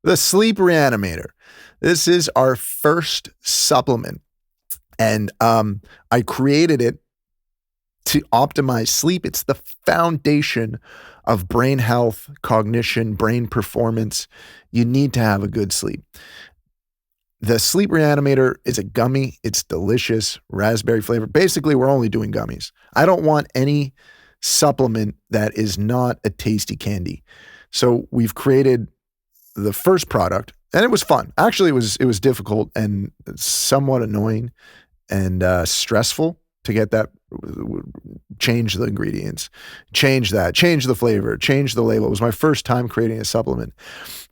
The Sleep Reanimator. This is our first supplement. And I created it to optimize sleep. It's the foundation of brain health, cognition, brain performance. You need to have a good sleep. The Sleep Reanimator is a gummy. It's delicious, raspberry flavor. Basically, we're only doing gummies. I don't want any supplement that is not a tasty candy. So we've created the first product, and it was fun. Actually, it was difficult and somewhat annoying and stressful to get that. Change the ingredients, change the flavor, change the label. It was my first time creating a supplement,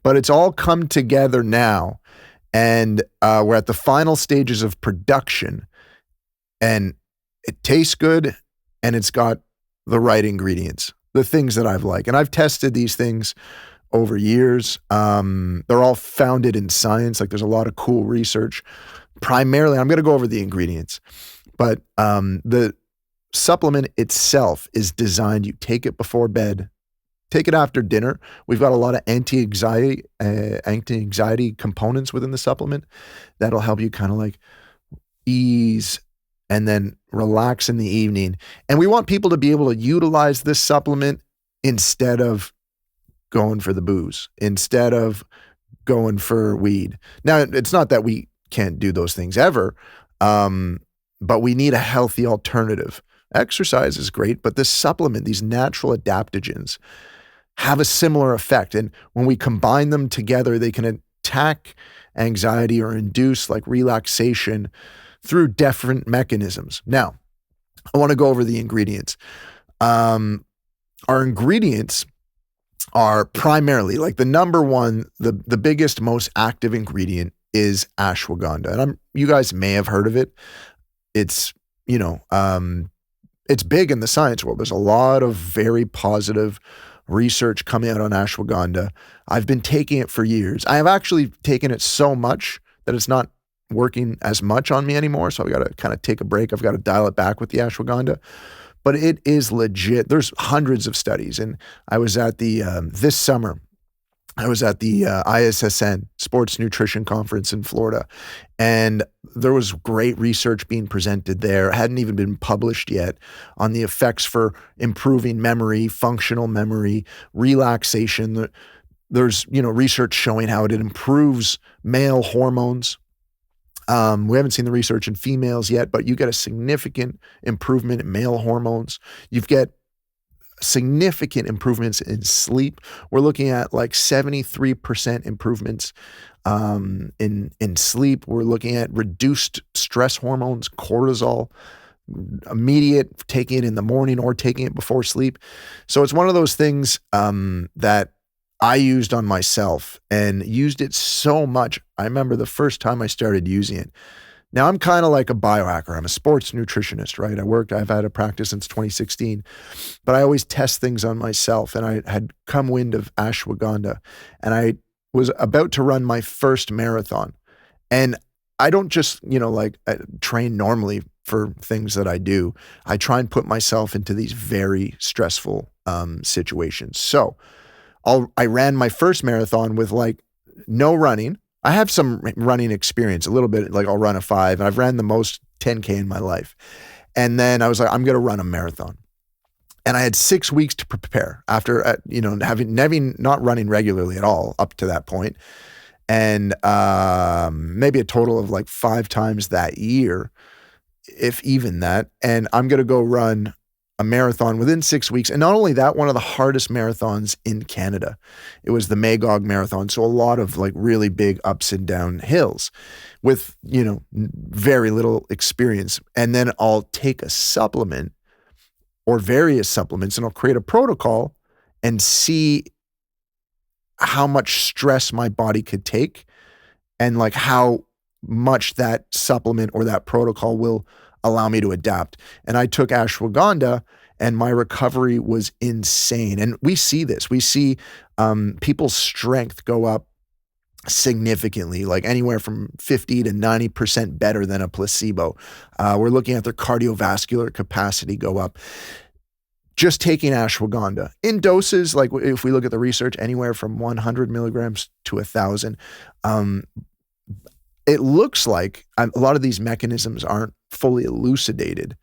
but it's all come together now. And we're at the final stages of production, and it tastes good, and it's got the right ingredients, the things that I've liked. And I've tested these things over years. They're all founded in science. Like, there's a lot of cool research. Primarily, I'm going to go over the ingredients, but the supplement itself is designed, you take it before bed, take it after dinner. We've got a lot of anti-anxiety components within the supplement that'll help you kind of like ease and then relax in the evening. And we want people to be able to utilize this supplement instead of going for the booze, instead of going for weed. Now, it's not that we can't do those things ever, but we need a healthy alternative. Exercise is great, but this supplement, these natural adaptogens, have a similar effect. And when we combine them together, they can attack anxiety or induce like relaxation through different mechanisms. Now, I want to go over the ingredients. Our ingredients are primarily like the number one, the biggest, most active ingredient is ashwagandha. And you guys may have heard of it. It's, it's big in the science world. There's a lot of very positive research coming out on ashwagandha. I've been taking it for years. I have actually taken it so much that it's not working as much on me anymore. So I've got to kind of take a break. I've got to dial it back with the ashwagandha. But it is legit. There's hundreds of studies. And I was at this summer, I was at the ISSN Sports Nutrition Conference in Florida, and there was great research being presented there. It hadn't even been published yet on the effects for improving memory, functional memory, relaxation. There's, research showing how it improves male hormones. We haven't seen the research in females yet, but you get a significant improvement in male hormones. You get significant improvements in sleep. We're looking at like 73% improvements in sleep. We're looking at reduced stress hormones, cortisol, immediate, taking it in the morning or taking it before sleep. So it's one of those things that I used on myself and used it so much. I remember the first time I started using it. Now, I'm kind of like a biohacker. I'm a sports nutritionist, right? I've had a practice since 2016, but I always test things on myself. And I had come wind of ashwagandha, and I was about to run my first marathon. And I don't just, I train normally for things that I do. I try and put myself into these very stressful situations. So I ran my first marathon with like no running. I have some running experience, a little bit, like I'll run a 5, and I've ran the most 10K in my life. And then I was like, I'm going to run a marathon. And I had 6 weeks to prepare after, having not running regularly at all up to that point. And maybe a total of like 5 times that year, if even that. And I'm going to go run a marathon within 6 weeks. And not only that, one of the hardest marathons in Canada. It was the Magog Marathon. So a lot of like really big ups and down hills with, very little experience. And then I'll take a supplement or various supplements and I'll create a protocol and see how much stress my body could take and like how much that supplement or that protocol will allow me to adapt. And I took ashwagandha and my recovery was insane. And we see this. We see people's strength go up significantly, like anywhere from 50 to 90% better than a placebo. We're looking at their cardiovascular capacity go up. just taking ashwagandha in doses, like if we look at the research, anywhere from 100 milligrams to 1,000. It looks like a lot of these mechanisms aren't fully elucidated,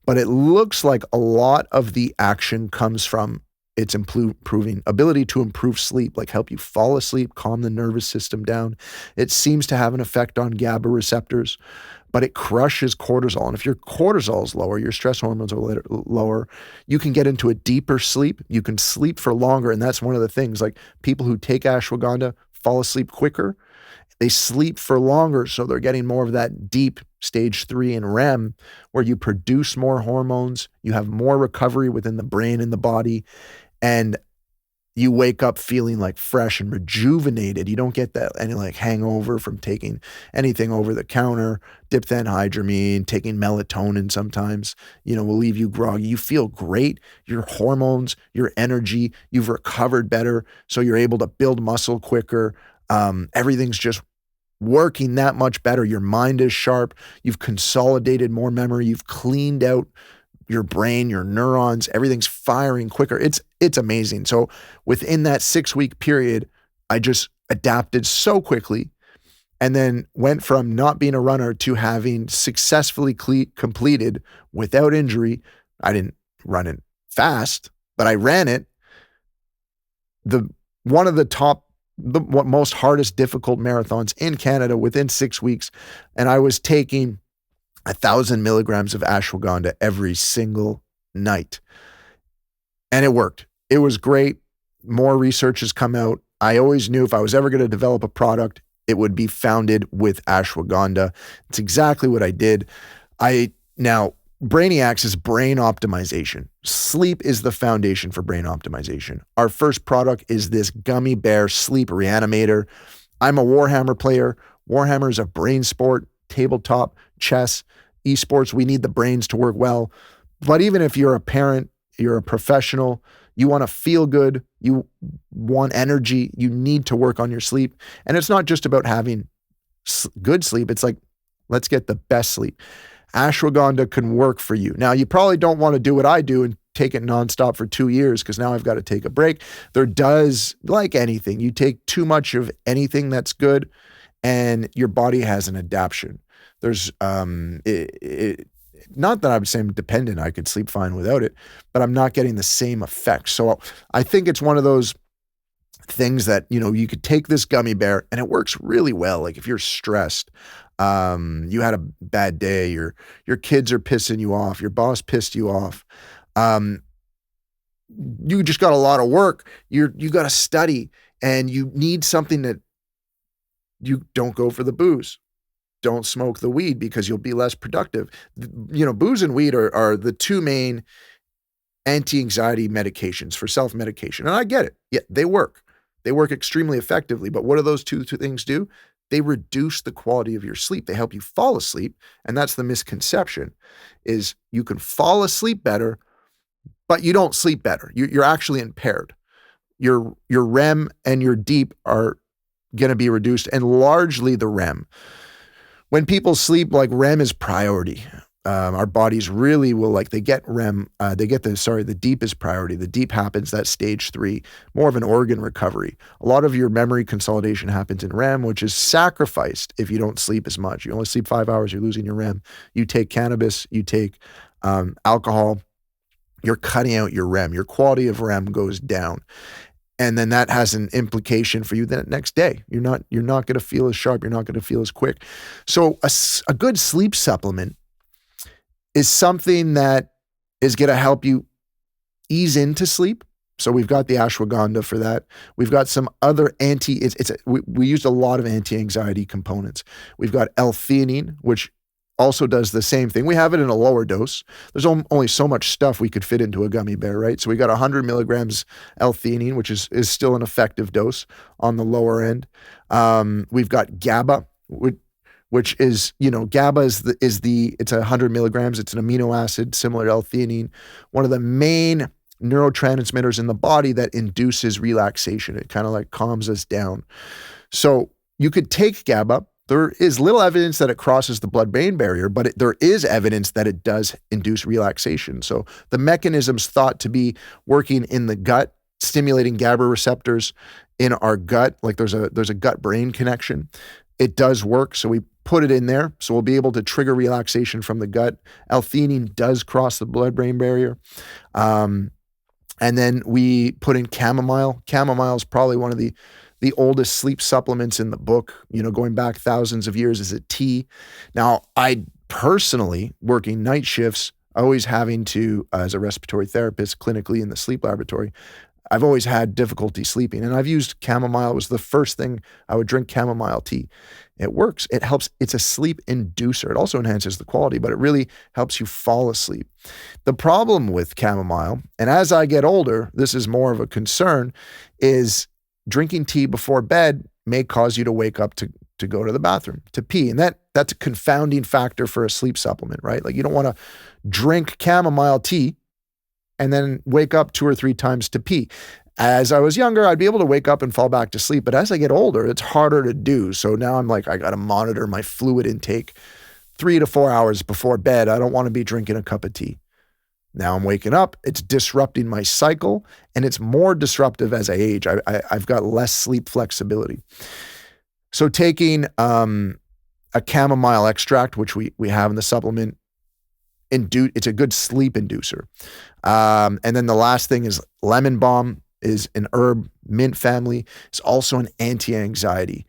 but it looks like a lot of the action comes from its improving ability to improve sleep, like help you fall asleep, calm the nervous system down. It seems to have an effect on GABA receptors, but it crushes cortisol. And if your cortisol is lower, your stress hormones are lower, you can get into a deeper sleep. You can sleep for longer. And that's one of the things, like people who take ashwagandha fall asleep quicker. They sleep for longer, so they're getting more of that deep stage 3 in REM, where you produce more hormones, you have more recovery within the brain and the body, and you wake up feeling like fresh and rejuvenated. You don't get that any like hangover from taking anything over the counter, diphenhydramine, taking melatonin sometimes, will leave you groggy. You feel great. Your hormones, your energy, you've recovered better, so you're able to build muscle quicker. Everything's just working that much better. Your mind is sharp. You've consolidated more memory. You've cleaned out your brain, your neurons. Everything's firing quicker. It's amazing. So within that 6-week period, I just adapted so quickly, and then went from not being a runner to having successfully completed without injury. I didn't run it fast, but I ran it. One of the most hardest, difficult marathons in Canada within 6 weeks. And I was taking 1,000 milligrams of ashwagandha every single night. And it worked. It was great. More research has come out. I always knew if I was ever going to develop a product, it would be founded with ashwagandha. It's exactly what I did. Now, Brainiacs is brain optimization. Sleep is the foundation for brain optimization. Our first product is this gummy bear sleep reanimator. I'm a Warhammer player. Warhammer is a brain sport, tabletop, chess, esports. We need the brains to work well. But even if you're a parent, you're a professional, you want to feel good, you want energy, you need to work on your sleep. And it's not just about having good sleep. It's like, let's get the best sleep. Ashwagandha can work for you. Now, you probably don't want to do what I do and take it nonstop for 2 years, because now I've got to take a break. There does, like anything, you take too much of anything that's good and your body has an adaptation. There's, not that I'm saying dependent, I could sleep fine without it, but I'm not getting the same effects. So I think it's one of those things that, you could take this gummy bear and it works really well. Like if you're stressed, you had a bad day, your kids are pissing you off, your boss pissed you off, you just got a lot of work, you got to study, and you need something that you don't go for the booze. Don't smoke the weed because you'll be less productive. Booze and weed are the two main anti-anxiety medications for self-medication. And I get it. Yeah, they work. They work extremely effectively. But what do those two things do? They reduce the quality of your sleep. They help you fall asleep. And that's the misconception, is you can fall asleep better, but you don't sleep better. You're actually impaired. Your REM and your deep are going to be reduced, and largely the REM. When people sleep, like REM is priority. Our bodies really will, they get REM, the deep is priority. The deep happens, that's stage 3, more of an organ recovery. A lot of your memory consolidation happens in REM, which is sacrificed if you don't sleep as much. You only sleep 5 hours, you're losing your REM. You take cannabis, you take alcohol, you're cutting out your REM. Your quality of REM goes down. And then that has an implication for you the next day. You're not going to feel as sharp. You're not going to feel as quick. So a good sleep supplement is something that is going to help you ease into sleep. So we've got the ashwagandha for that. We've got some other we used a lot of anti-anxiety components. We've got L-Theanine, which also does the same thing. We have it in a lower dose. There's only so much stuff we could fit into a gummy bear, right? So we got 100 milligrams L-Theanine, which is still an effective dose on the lower end. We've got GABA, which is, GABA it's 100 milligrams. It's an amino acid similar to L-Theanine, one of the main neurotransmitters in the body that induces relaxation. It kind of calms us down. So you could take GABA There is little evidence that it crosses the blood-brain barrier, but there is evidence that it does induce relaxation. So the mechanism's thought to be working in the gut, stimulating GABA receptors in our gut. Like there's a gut-brain connection. It does work, so we put it in there. So we'll be able to trigger relaxation from the gut. L-Theanine does cross the blood-brain barrier. And then we put in chamomile. Chamomile is probably one of the oldest sleep supplements in the book, going back thousands of years, is a tea. Now, I personally, working night shifts, always having to, as a respiratory therapist clinically in the sleep laboratory, I've always had difficulty sleeping. And I've used chamomile. It was the first thing I would drink, chamomile tea. It works. It helps. It's a sleep inducer. It also enhances the quality, but it really helps you fall asleep. The problem with chamomile, and as I get older, this is more of a concern, is drinking tea before bed may cause you to wake up to go to the bathroom, to pee. And that's a confounding factor for a sleep supplement, right? Like you don't want to drink chamomile tea and then wake up 2 or 3 times to pee. As I was younger, I'd be able to wake up and fall back to sleep. But as I get older, it's harder to do. So now I'm like, I got to monitor my fluid intake 3 to 4 hours before bed. I don't want to be drinking a cup of tea. Now I'm waking up, it's disrupting my cycle, and it's more disruptive as I age. I've got less sleep flexibility. So taking a chamomile extract, which we have in the supplement, it's a good sleep inducer. And then the last thing is lemon balm, is an herb, mint family. It's also an anti-anxiety.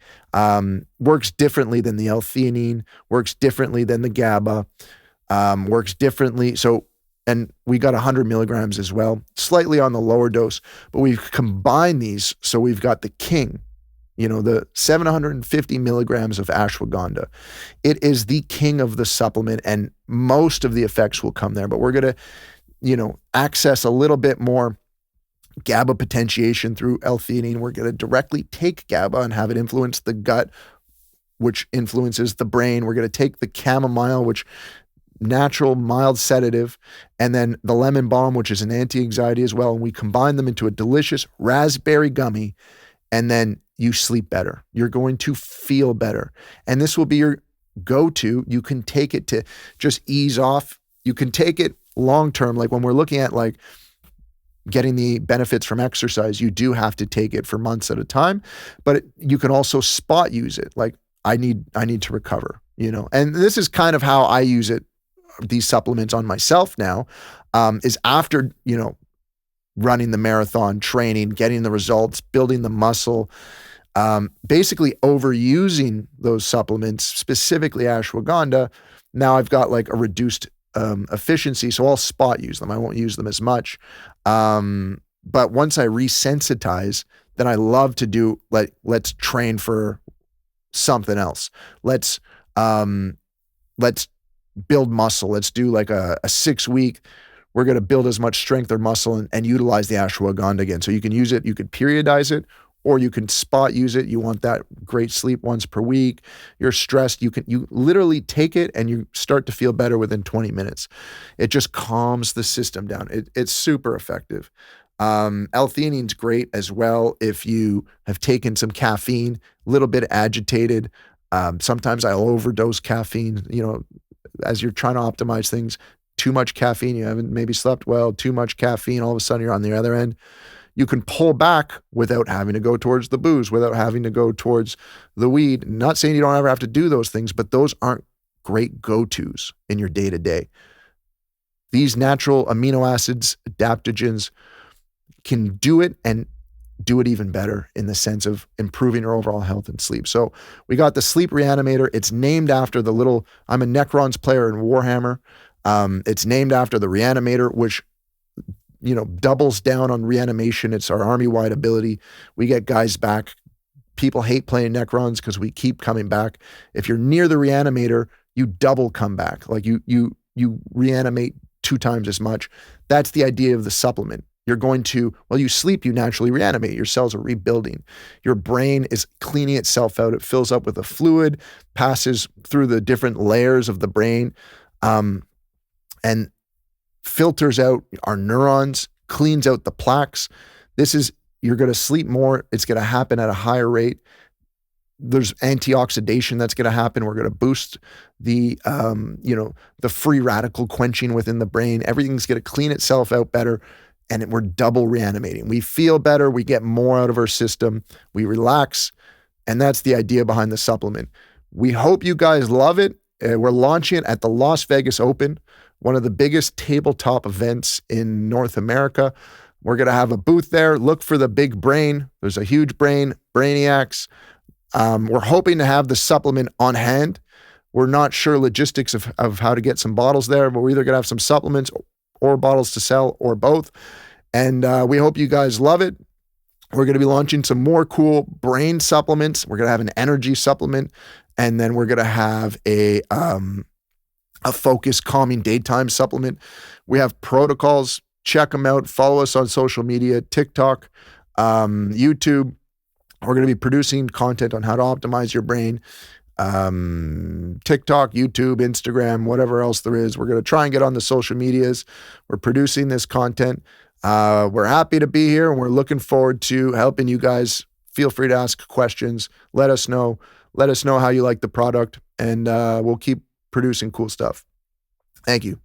Works differently than the L-Theanine, works differently than the GABA, works differently. And we got 100 milligrams as well, slightly on the lower dose, but we've combined these. So we've got the king, the 750 milligrams of ashwagandha. It is the king of the supplement, and most of the effects will come there, but we're going to, access a little bit more GABA potentiation through L-Theanine. We're going to directly take GABA and have it influence the gut, which influences the brain. We're going to take the chamomile, which natural, mild sedative, and then the lemon balm, which is an anti-anxiety as well. And we combine them into a delicious raspberry gummy, and then you sleep better. You're going to feel better. And this will be your go-to. You can take it to just ease off. You can take it long-term. Like when we're looking at like getting the benefits from exercise, you do have to take it for months at a time, but you can also spot use it. Like I need to recover, and this is kind of how I use it, these supplements on myself now, is after, running the marathon, training, getting the results, building the muscle, basically overusing those supplements, specifically ashwagandha. Now I've got like a reduced efficiency, so I'll spot use them. I won't use them as much. But once I resensitize, then I love to do like, let's train for something else. Let's build muscle. Let's do like a 6-week, we're going to build as much strength or muscle and utilize the ashwagandha again. So you can use it, you could periodize it, or you can spot use it. You want that great sleep once per week. You're stressed. You literally take it and you start to feel better within 20 minutes. It just calms the system down. It's super effective. L-theanine's great as well if you have taken some caffeine, a little bit agitated. Sometimes I'll overdose caffeine, as you're trying to optimize things. Too much caffeine, you haven't maybe slept well, too much caffeine, all of a sudden you're on the other end. You can pull back without having to go towards the booze, without having to go towards the weed. Not saying you don't ever have to do those things, but those aren't great go-tos in your day-to-day. These natural amino acids, adaptogens, can do it and do it even better in the sense of improving your overall health and sleep. So we got the Sleep Reanimator. It's named after I'm a Necrons player in Warhammer. It's named after the Reanimator, which, doubles down on reanimation. It's our army-wide ability. We get guys back. People hate playing Necrons because we keep coming back. If you're near the Reanimator, you double come back. Like you reanimate 2 times as much. That's the idea of the supplement. You're going to, while you sleep, you naturally reanimate. Your cells are rebuilding. Your brain is cleaning itself out. It fills up with a fluid, passes through the different layers of the brain, and filters out our neurons, cleans out the plaques. You're going to sleep more. It's going to happen at a higher rate. there's antioxidation that's going to happen. We're going to boost the, the free radical quenching within the brain. Everything's going to clean itself out better. And we're double reanimating. We feel better. We get more out of our system. We relax. And that's the idea behind the supplement. We hope you guys love it. We're launching it at the Las Vegas Open, one of the biggest tabletop events in North America. We're going to have a booth there. Look for the big brain. There's a huge brain, Brainiacs. We're hoping to have the supplement on hand. We're not sure logistics of how to get some bottles there, but we're either going to have some supplements or bottles to sell or both. And we hope you guys love it. We're going to be launching some more cool brain supplements. We're going to have an energy supplement, and then we're going to have a focused calming daytime supplement. We have protocols. Check them out. Follow us on social media, TikTok, YouTube. We're going to be producing content on how to optimize your brain. TikTok, YouTube, Instagram, whatever else there is. We're going to try and get on the social medias. We're producing this content. We're happy to be here, and we're looking forward to helping you guys. Feel free to ask questions. Let us know. Let us know how you like the product, and we'll keep producing cool stuff. Thank you.